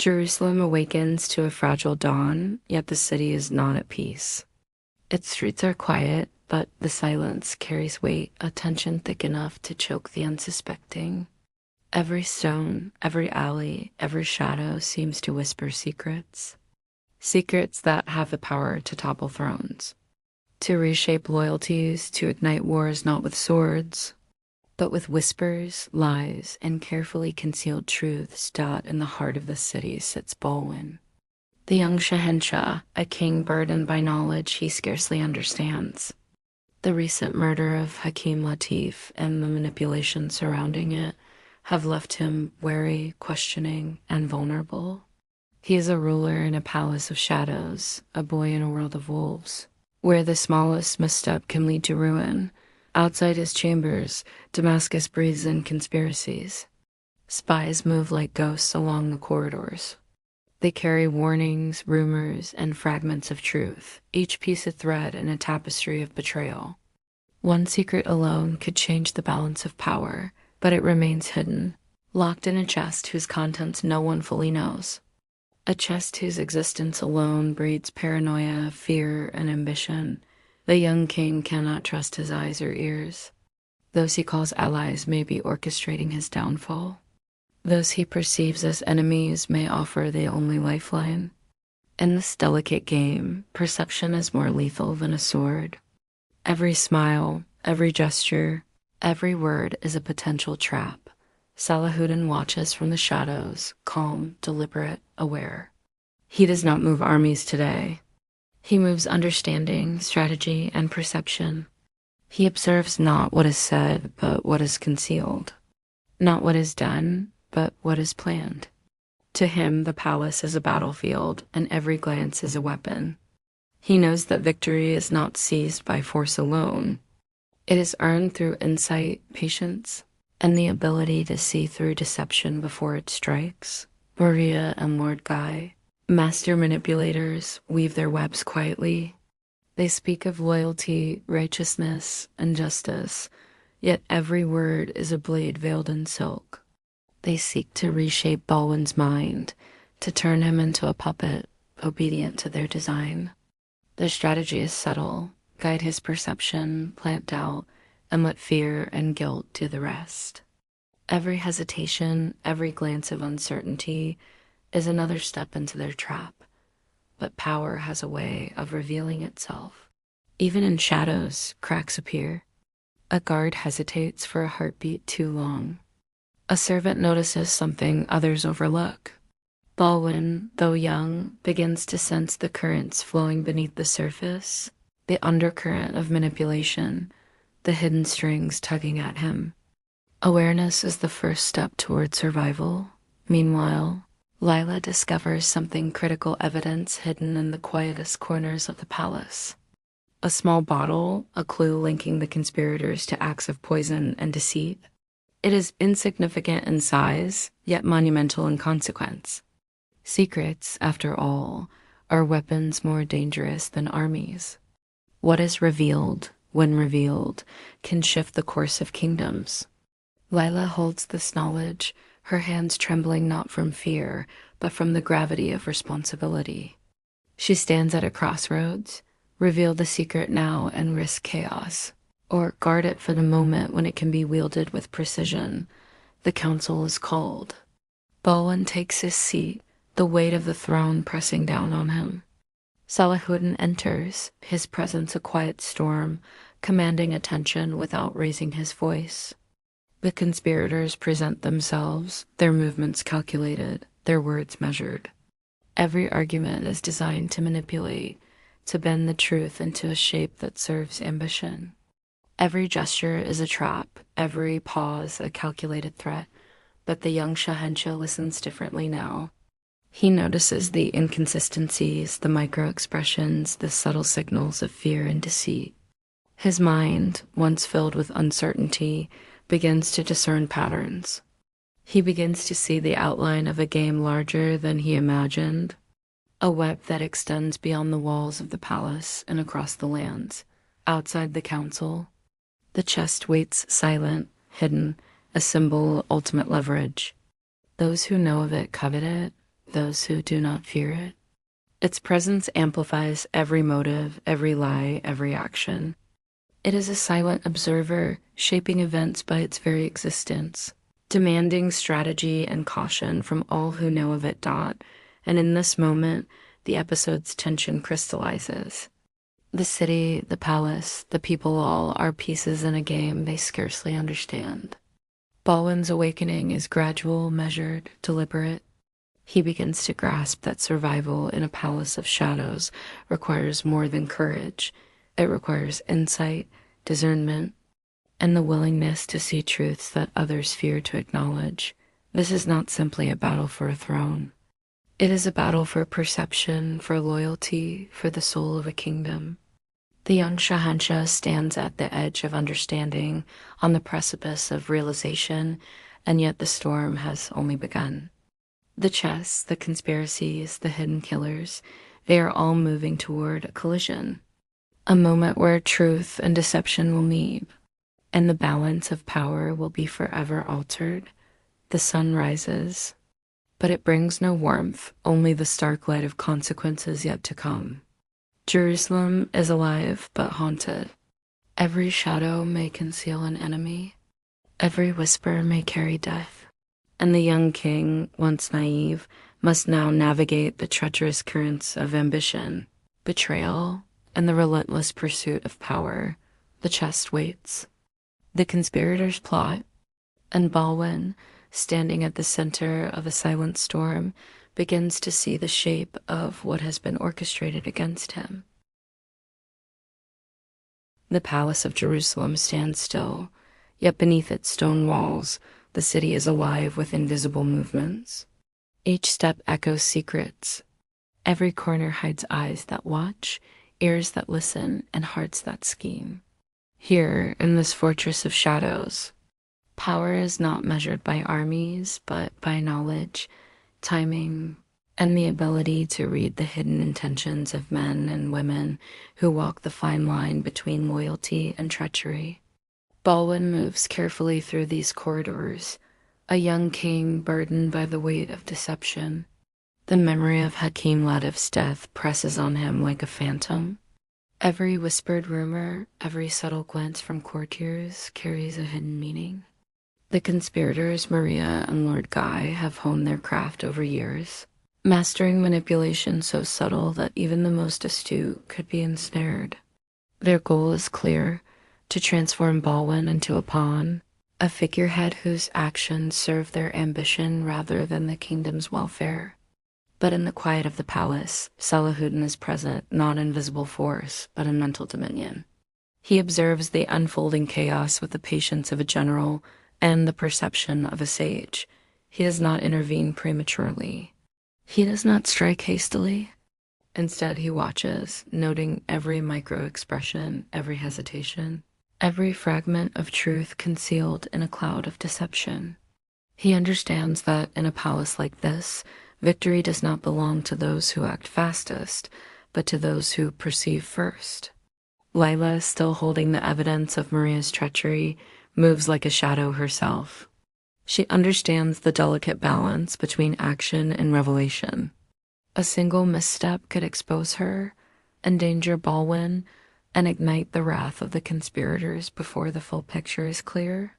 Jerusalem awakens to a fragile dawn, yet the city is not at peace. Its streets are quiet, but the silence carries weight, a tension thick enough to choke the unsuspecting. Every stone, every alley, every shadow seems to whisper secrets. Secrets that have the power to topple thrones, to reshape loyalties, to ignite wars not with swords, but with whispers, lies, and carefully concealed truths. In the heart of the city sits Balwin, the young Shahenshah, a king burdened by knowledge he scarcely understands. The recent murder of Hakim Latif and the manipulation surrounding it have left him wary, questioning, and vulnerable. He is a ruler in a palace of shadows, a boy in a world of wolves, where the smallest misstep can lead to ruin. Outside his chambers, Damascus breathes in conspiracies. Spies move like ghosts along the corridors. They carry warnings, rumors, and fragments of truth, each piece a thread in a tapestry of betrayal. One secret alone could change the balance of power, but it remains hidden, locked in a chest whose contents no one fully knows. A chest whose existence alone breeds paranoia, fear, and ambition. The young king cannot trust his eyes or ears. Those he calls allies may be orchestrating his downfall. Those he perceives as enemies may offer the only lifeline. In this delicate game, perception is more lethal than a sword. Every smile, every gesture, every word is a potential trap. Salahuddin watches from the shadows, calm, deliberate, aware. He does not move armies today. He moves understanding, strategy, and perception. He observes not what is said, but what is concealed. Not what is done, but what is planned. To him, the palace is a battlefield, and every glance is a weapon. He knows that victory is not seized by force alone. It is earned through insight, patience, and the ability to see through deception before it strikes. Maria and Lord Guy, master manipulators, weave their webs quietly. They speak of loyalty, righteousness, and justice, yet every word is a blade veiled in silk. They seek to reshape Balwin's mind, to turn him into a puppet, obedient to their design. Their strategy is subtle: guide his perception, plant doubt, and let fear and guilt do the rest. Every hesitation, every glance of uncertainty is another step into their trap. But power has a way of revealing itself. Even in shadows, cracks appear. A guard hesitates for a heartbeat too long. A servant notices something others overlook. Balwin, though young, begins to sense the currents flowing beneath the surface, the undercurrent of manipulation, the hidden strings tugging at him. Awareness is the first step toward survival. Meanwhile, Laila discovers something critical evidence hidden in the quietest corners of the palace. A small bottle, a clue linking the conspirators to acts of poison and deceit. It is insignificant in size, yet monumental in consequence. Secrets, after all, are weapons more dangerous than armies. What is revealed, when revealed, can shift the course of kingdoms. Laila holds this knowledge, her hands trembling not from fear, but from the gravity of responsibility. She stands at a crossroads: reveal the secret now and risk chaos, or guard it for the moment when it can be wielded with precision. The council is called. Balwin takes his seat, the weight of the throne pressing down on him. Salahuddin enters, his presence a quiet storm, commanding attention without raising his voice. The conspirators present themselves, their movements calculated, their words measured. Every argument is designed to manipulate, to bend the truth into a shape that serves ambition. Every gesture is a trap, every pause a calculated threat, but the young Shahenshah listens differently now. He notices the inconsistencies, the micro-expressions, the subtle signals of fear and deceit. His mind, once filled with uncertainty, begins to discern patterns. He begins to see the outline of a game larger than he imagined, a web that extends beyond the walls of the palace and across the lands. Outside the council, the chest waits silent, hidden, a symbol of ultimate leverage. Those who know of it covet it, those who do not fear it. Its presence amplifies every motive, every lie, every action. It is a silent observer, shaping events by its very existence, demanding strategy and caution from all who know of it. And in this moment, the episode's tension crystallizes. The city, the palace, the people all are pieces in a game they scarcely understand. Balwin's awakening is gradual, measured, deliberate. He begins to grasp that survival in a palace of shadows requires more than courage. It requires insight, discernment, and the willingness to see truths that others fear to acknowledge. This is not simply a battle for a throne. It is a battle for perception, for loyalty, for the soul of a kingdom. The young Shahanshah stands at the edge of understanding, on the precipice of realization, and yet the storm has only begun. The chess, the conspiracies, the hidden killers, they are all moving toward a collision, a moment where truth and deception will meet, and the balance of power will be forever altered. The sun rises, but it brings no warmth, only the stark light of consequences yet to come. Jerusalem is alive but haunted. Every shadow may conceal an enemy. Every whisper may carry death. And the young king, once naive, must now navigate the treacherous currents of ambition, betrayal, and the relentless pursuit of power. The chest waits. The conspirators plot, and Balwin, standing at the center of a silent storm, begins to see the shape of what has been orchestrated against him. The palace of Jerusalem stands still, yet beneath its stone walls, the city is alive with invisible movements. Each step echoes secrets. Every corner hides eyes that watch, ears that listen, and hearts that scheme. Here, in this fortress of shadows, power is not measured by armies, but by knowledge, timing, and the ability to read the hidden intentions of men and women who walk the fine line between loyalty and treachery. Balwin moves carefully through these corridors, a young king burdened by the weight of deception. The memory of Hakim Latif's death presses on him like a phantom. Every whispered rumor, every subtle glance from courtiers carries a hidden meaning. The conspirators, Maria and Lord Guy, have honed their craft over years, mastering manipulation so subtle that even the most astute could be ensnared. Their goal is clear: to transform Balwin into a pawn, a figurehead whose actions serve their ambition rather than the kingdom's welfare. But in the quiet of the palace, Salahuddin is present, not in visible force, but in mental dominion. He observes the unfolding chaos with the patience of a general and the perception of a sage. He does not intervene prematurely. He does not strike hastily. Instead, he watches, noting every micro-expression, every hesitation, every fragment of truth concealed in a cloud of deception. He understands that in a palace like this, victory does not belong to those who act fastest, but to those who perceive first. Laila, still holding the evidence of Maria's treachery, moves like a shadow herself. She understands the delicate balance between action and revelation. A single misstep could expose her, endanger Balwin, and ignite the wrath of the conspirators before the full picture is clear.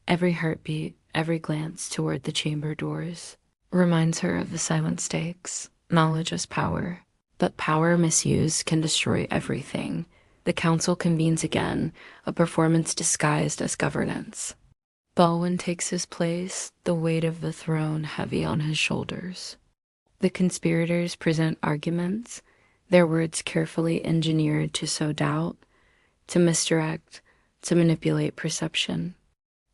Every heartbeat, every glance toward the chamber doors reminds her of the silent stakes. Knowledge is power, but power misused can destroy everything. The council convenes again, a performance disguised as governance. Balwin takes his place, the weight of the throne heavy on his shoulders. The conspirators present arguments, their words carefully engineered to sow doubt, to misdirect, to manipulate perception.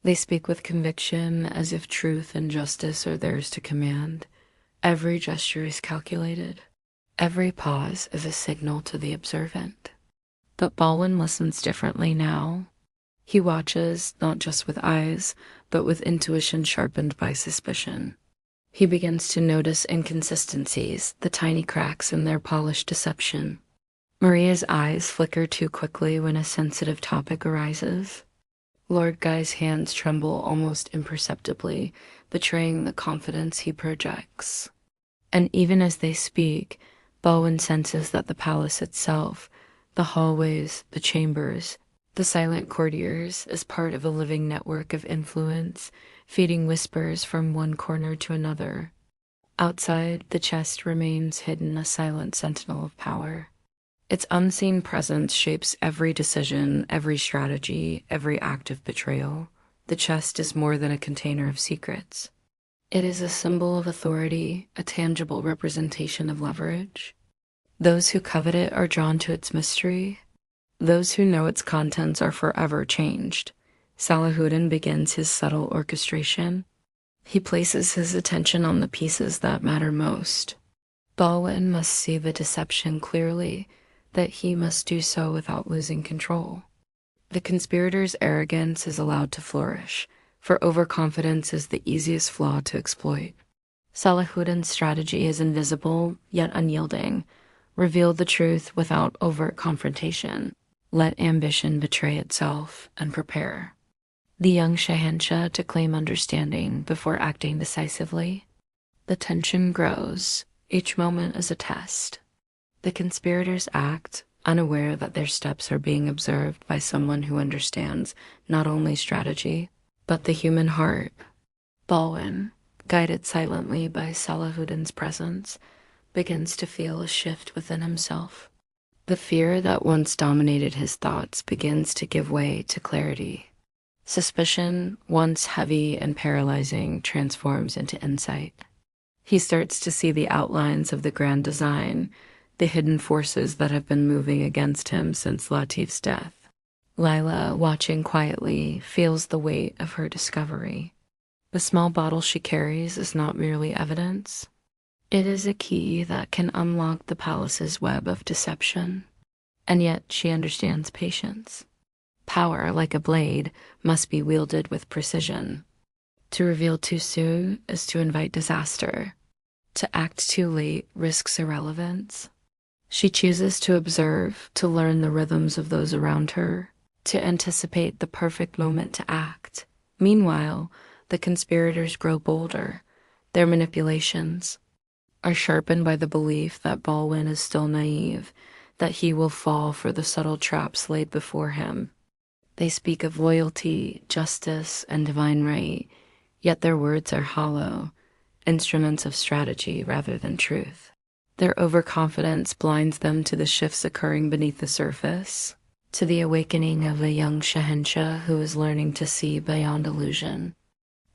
They speak with conviction, as if truth and justice are theirs to command. Every gesture is calculated. Every pause is a signal to the observant. But Balwin listens differently now. He watches, not just with eyes, but with intuition sharpened by suspicion. He begins to notice inconsistencies, the tiny cracks in their polished deception. Maria's eyes flicker too quickly when a sensitive topic arises. Lord Guy's hands tremble almost imperceptibly, betraying the confidence he projects. And even as they speak, Balwin senses that the palace itself, the hallways, the chambers, the silent courtiers, is part of a living network of influence, feeding whispers from one corner to another. Outside, the chest remains hidden, a silent sentinel of power. Its unseen presence shapes every decision, every strategy, every act of betrayal. The chest is more than a container of secrets. It is a symbol of authority, a tangible representation of leverage. Those who covet it are drawn to its mystery. Those who know its contents are forever changed. Salahuddin begins his subtle orchestration. He places his attention on the pieces that matter most. Balwin must see the deception clearly, that he must do so without losing control. The conspirator's arrogance is allowed to flourish, for overconfidence is the easiest flaw to exploit. Salahuddin's strategy is invisible, yet unyielding. Reveal the truth without overt confrontation. Let ambition betray itself, and prepare the young Shahanshah to claim understanding before acting decisively. The tension grows. Each moment is a test. The conspirators act, unaware that their steps are being observed by someone who understands not only strategy, but the human heart. Balwin, guided silently by Salahuddin's presence, begins to feel a shift within himself. The fear that once dominated his thoughts begins to give way to clarity. Suspicion, once heavy and paralyzing, transforms into insight. He starts to see the outlines of the grand design, the hidden forces that have been moving against him since Latif's death. Laila, watching quietly, feels the weight of her discovery. The small bottle she carries is not merely evidence. It is a key that can unlock the palace's web of deception. And yet she understands patience. Power, like a blade, must be wielded with precision. To reveal too soon is to invite disaster. To act too late risks irrelevance. She chooses to observe, to learn the rhythms of those around her, to anticipate the perfect moment to act. Meanwhile, the conspirators grow bolder. Their manipulations are sharpened by the belief that Balwin is still naive, that he will fall for the subtle traps laid before him. They speak of loyalty, justice, and divine right, yet their words are hollow, instruments of strategy rather than truth. Their overconfidence blinds them to the shifts occurring beneath the surface, to the awakening of a young Shahanshah who is learning to see beyond illusion.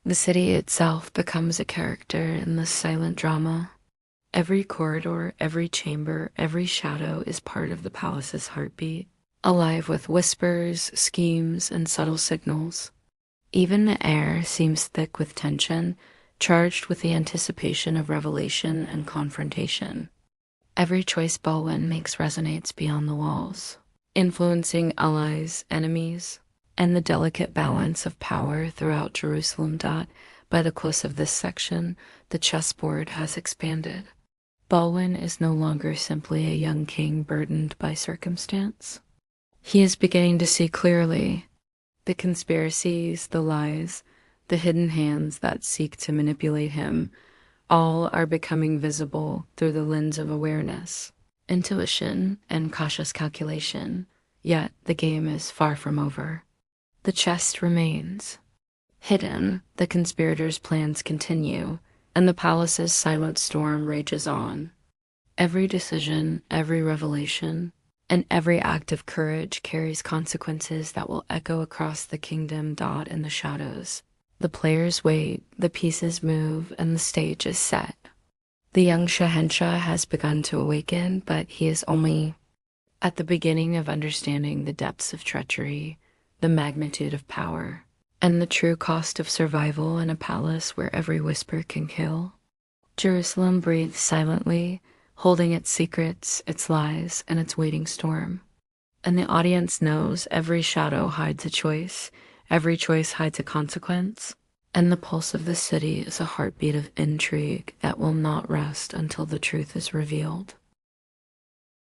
The city itself becomes a character in this silent drama. Every corridor, every chamber, every shadow is part of the palace's heartbeat, alive with whispers, schemes, and subtle signals. Even the air seems thick with tension, charged with the anticipation of revelation and confrontation. Every choice Balwin makes resonates beyond the walls, influencing allies, enemies, and the delicate balance of power throughout Jerusalem. By the close of this section, the chessboard has expanded. Balwin is no longer simply a young king burdened by circumstance. He is beginning to see clearly. The conspiracies, the lies, the hidden hands that seek to manipulate him, all are becoming visible through the lens of awareness, intuition, and cautious calculation. Yet the game is far from over. The chest remains. Hidden, the conspirators' plans continue, and the palace's silent storm rages on. Every decision, every revelation, and every act of courage carries consequences that will echo across the kingdom. In the shadows, the players wait, the pieces move, and the stage is set. The young Shahanshah has begun to awaken, but he is only at the beginning of understanding the depths of treachery, the magnitude of power, and the true cost of survival in a palace where every whisper can kill. Jerusalem breathes silently, holding its secrets, its lies, and its waiting storm. And the audience knows every shadow hides a choice, every choice hides a consequence, and the pulse of the city is a heartbeat of intrigue that will not rest until the truth is revealed.